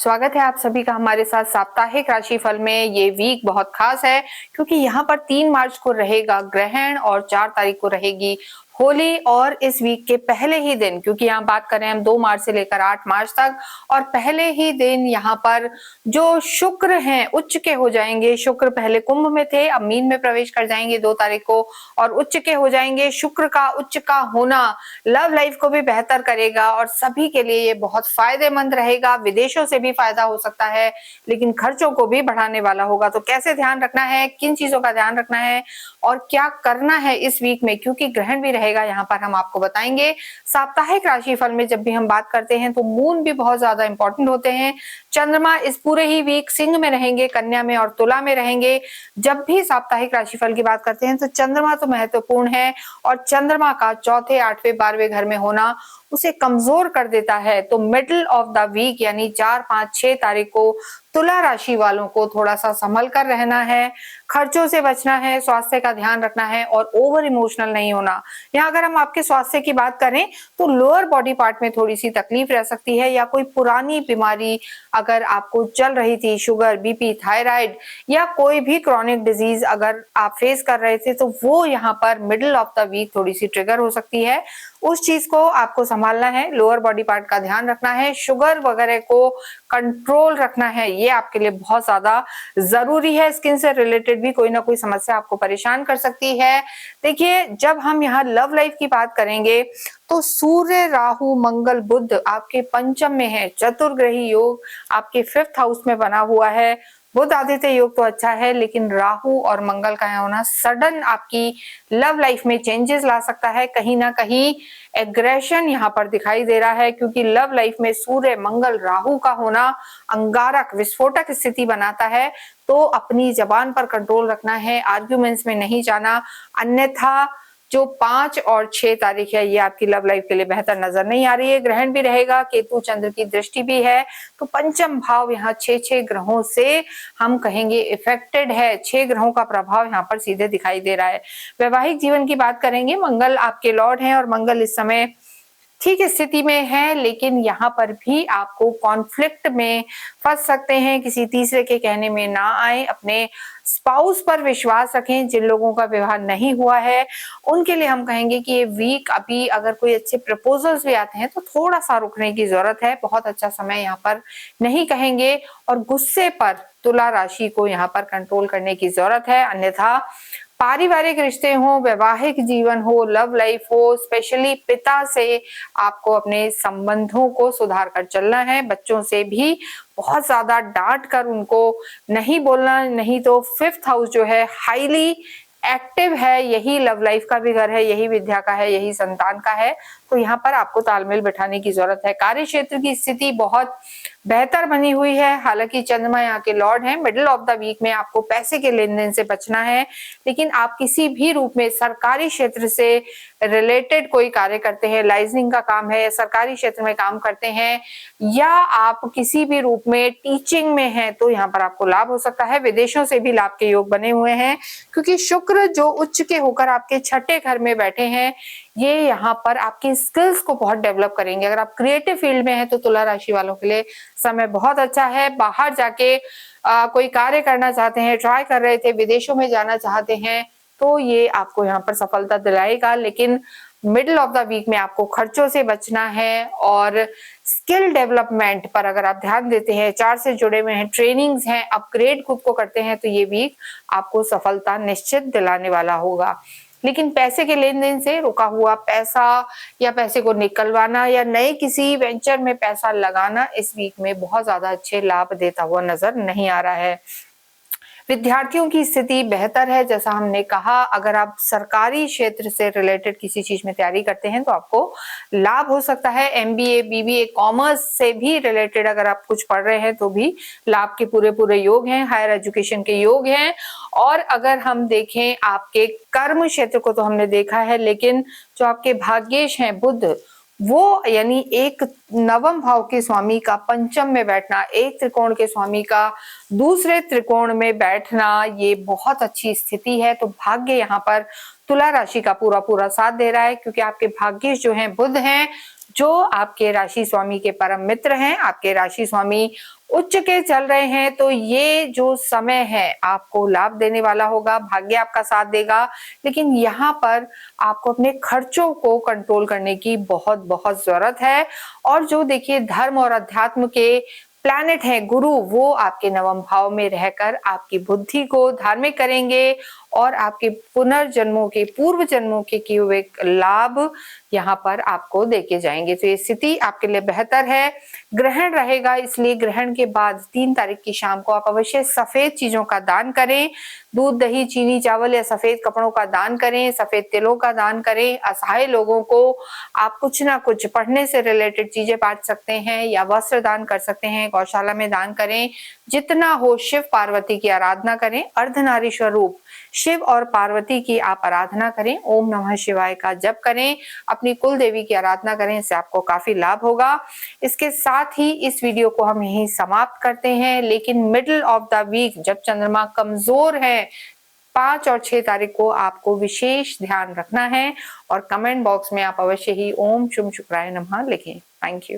स्वागत है आप सभी का हमारे साथ साप्ताहिक राशिफल में। ये वीक बहुत खास है क्योंकि यहाँ पर 3 मार्च को रहेगा ग्रहण और 4 तारीख को रहेगी होली। और इस वीक के पहले ही दिन, क्योंकि यहाँ बात करें हम 2 मार्च से लेकर 8 मार्च तक, और पहले ही दिन यहाँ पर जो शुक्र हैं उच्च के हो जाएंगे। शुक्र पहले कुंभ में थे, अब मीन में प्रवेश कर जाएंगे 2 तारीख को और उच्च के हो जाएंगे। शुक्र का उच्च का होना लव लाइफ को भी बेहतर करेगा और सभी के लिए ये बहुत फायदेमंद रहेगा। विदेशों से भी फायदा हो सकता है, लेकिन खर्चों को भी बढ़ाने वाला होगा। तो कैसे ध्यान रखना है, किन चीजों का ध्यान रखना है और क्या करना है इस वीक में, क्योंकि ग्रहण भी रहेगा, यहाँ पर हम आपको बताएंगे। साप्ताहिक राशिफल में जब भी हम बात करते हैं तो मून भी बहुत ज्यादा इंपॉर्टेंट होते हैं। चंद्रमा इस पूरे ही वीक सिंह में रहेंगे, कन्या में और तुला में रहेंगे। जब भी साप्ताहिक राशिफल की बात करते हैं तो चंद्रमा तो महत्वपूर्ण है, और चंद्रमा का चौथे, 8वें, 12वें घर में होना उसे कमजोर कर देता है। तो मिडिल ऑफ द वीक यानी 4, 5, 6 तारीख को तुला राशि वालों को थोड़ा सा संभल कर रहना है, खर्चों से बचना है, स्वास्थ्य का ध्यान रखना है और ओवर इमोशनल नहीं होना। यहाँ अगर हम आपके स्वास्थ्य की बात करें तो लोअर बॉडी पार्ट में थोड़ी सी तकलीफ रह सकती है, या कोई पुरानी बीमारी अगर आपको चल रही थी, शुगर, बीपी, थायराइड या कोई भी क्रॉनिक डिजीज अगर आप फेस कर रहे थे, तो वो यहाँ पर मिडिल ऑफ द वीक थोड़ी सी ट्रिगर हो सकती है। उस चीज को आपको संभालना है, लोअर बॉडी पार्ट का ध्यान रखना है, शुगर वगैरह को कंट्रोल रखना है, ये आपके लिए बहुत ज्यादा जरूरी है। स्किन से रिलेटेड भी कोई ना कोई समस्या आपको परेशान कर सकती है। देखिए, जब हम यहाँ लव लाइफ की बात करेंगे तो सूर्य, राहु, मंगल, बुध आपके पंचम में है। चतुर्ग्रही योग आपके 5th हाउस में बना हुआ है। बुध आदित्य योग तो अच्छा है, लेकिन राहु और मंगल का होना सडन आपकी लव लाइफ में चेंजेस ला सकता है। कहीं ना कहीं एग्रेशन यहाँ पर दिखाई दे रहा है, क्योंकि लव लाइफ में सूर्य, मंगल, राहु का होना अंगारक, विस्फोटक स्थिति बनाता है। तो अपनी जबान पर कंट्रोल रखना है, आर्ग्यूमेंट्स में नहीं जाना, अन्यथा जो 5 और 6 तारीख है ये आपकी लव लाइफ के लिए बेहतर नजर नहीं आ रही है। ग्रहण भी रहेगा, केतु चंद्र की दृष्टि भी है, तो पंचम भाव यहाँ 6 ग्रहों से हम कहेंगे इफेक्टेड है। 6 ग्रहों का प्रभाव यहाँ पर सीधे दिखाई दे रहा है। वैवाहिक जीवन की बात करेंगे, मंगल आपके लॉर्ड हैं और मंगल इस समय ठीक स्थिति में है, लेकिन यहाँ पर भी आपको कॉन्फ्लिक्ट में फंस सकते हैं। किसी तीसरे के कहने में ना आए, अपने स्पाउस पर विश्वास रखें। जिन लोगों का विवाह नहीं हुआ है उनके लिए हम कहेंगे कि ये वीक, अभी अगर कोई अच्छे प्रपोजल्स भी आते हैं तो थोड़ा सा रुकने की जरूरत है, बहुत अच्छा समय यहाँ पर नहीं कहेंगे। और गुस्से पर तुला राशि को यहाँ पर कंट्रोल करने की जरूरत है, अन्यथा पारिवारिक रिश्ते हो, वैवाहिक जीवन हो, लव लाइफ हो, स्पेशली पिता से आपको अपने संबंधों को सुधार कर चलना है। बच्चों से भी बहुत ज्यादा डांट कर उनको नहीं बोलना, नहीं तो 5th हाउस जो है हाईली एक्टिव है, यही लव लाइफ का भी घर है, यही विद्या का है, यही संतान का है। तो यहाँ पर आपको तालमेल बिठाने की जरूरत है। कार्य क्षेत्र की स्थिति बहुत बेहतर बनी हुई है, हालांकि चंद्रमा यहाँ के लॉर्ड हैं। मिडिल ऑफ द वीक में आपको पैसे के लेन देन से बचना है, लेकिन आप किसी भी रूप में सरकारी क्षेत्र से रिलेटेड कोई कार्य करते हैं, लाइजनिंग का काम है, सरकारी क्षेत्र में काम करते हैं, या आप किसी भी रूप में टीचिंग में हैं, तो यहाँ पर आपको लाभ हो सकता है। विदेशों से भी लाभ के योग बने हुए हैं, क्योंकि शुक्र जो उच्च के होकर आपके 6ठे घर में बैठे हैं, ये यहाँ पर आपकी स्किल्स को बहुत डेवलप करेंगे। अगर आप क्रिएटिव फील्ड में हैं तो तुला राशि वालों के लिए समय बहुत अच्छा है। बाहर जाके कोई कार्य करना चाहते हैं, ट्राई कर रहे थे, विदेशों में जाना चाहते हैं, तो ये आपको यहाँ पर सफलता दिलाएगा। लेकिन मिडिल ऑफ द वीक में आपको खर्चों से बचना है, और स्किल डेवलपमेंट पर अगर आप ध्यान देते हैं, 4 से जुड़े हुए हैं, ट्रेनिंग्स हैं, अपग्रेड खुद को करते हैं, तो ये वीक आपको सफलता निश्चित दिलाने वाला होगा। लेकिन पैसे के लेन देन से रुका हुआ पैसा या पैसे को निकलवाना या नए किसी वेंचर में पैसा लगाना इस वीक में बहुत ज्यादा अच्छे लाभ देता हुआ नजर नहीं आ रहा है। विद्यार्थियों की स्थिति बेहतर है, जैसा हमने कहा। अगर आप सरकारी क्षेत्र से रिलेटेड किसी चीज में तैयारी करते हैं तो आपको लाभ हो सकता है। एमबीए, बीबीए, कॉमर्स से भी रिलेटेड अगर आप कुछ पढ़ रहे हैं तो भी लाभ के पूरे पूरे योग हैं, हायर एजुकेशन के योग हैं। और अगर हम देखें आपके कर्म क्षेत्र को तो हमने देखा है, लेकिन जो आपके भाग्येश हैं बुध, वो यानी एक नवम भाव के स्वामी का पंचम में बैठना, एक त्रिकोण के स्वामी का दूसरे त्रिकोण में बैठना, ये बहुत अच्छी स्थिति है। तो भाग्य यहाँ पर तुला राशि का पूरा पूरा साथ दे रहा है, क्योंकि आपके भाग्येश जो हैं बुध हैं, जो आपके राशि स्वामी के परम मित्र हैं, आपके राशि स्वामी उच्च के चल रहे हैं, तो ये जो समय है आपको लाभ देने वाला होगा, भाग्य आपका साथ देगा। लेकिन यहाँ पर आपको अपने खर्चों को कंट्रोल करने की बहुत बहुत जरूरत है। और जो देखिए धर्म और अध्यात्म के प्लैनेट है गुरु, वो आपके नवम भाव में रहकर आपकी बुद्धि को धार्मिक करेंगे और आपके पुनर्जन्मों के पूर्व जन्मों के किए हुए लाभ यहाँ पर आपको देके जाएंगे। तो ये स्थिति आपके लिए बेहतर है। ग्रहण रहेगा, इसलिए ग्रहण के बाद 3 तारीख की शाम को आप अवश्य सफेद चीजों का दान करें। दूध, दही, चीनी, चावल या सफेद कपड़ों का दान करें, सफेद तिलों का दान करें। असहाय लोगों को आप कुछ ना कुछ पढ़ने से रिलेटेड चीजें बांट सकते हैं या वस्त्र दान कर सकते हैं, गौशाला में दान करें। जितना हो शिव पार्वती की आराधना करें, अर्धनारीश्वर रूप शिव और पार्वती की आप आराधना करें, ओम नमः शिवाय का जप करें, अपनी कुल देवी की आराधना करें, इससे आपको काफी लाभ होगा। इसके साथ ही इस वीडियो को हम यहीं समाप्त करते हैं। लेकिन मिडिल ऑफ द वीक जब चंद्रमा कमजोर है, 5 और 6 तारीख को आपको विशेष ध्यान रखना है। और कमेंट बॉक्स में आप अवश्य ही ओम शुभ शुक्राय नमः लिखें। Thank you.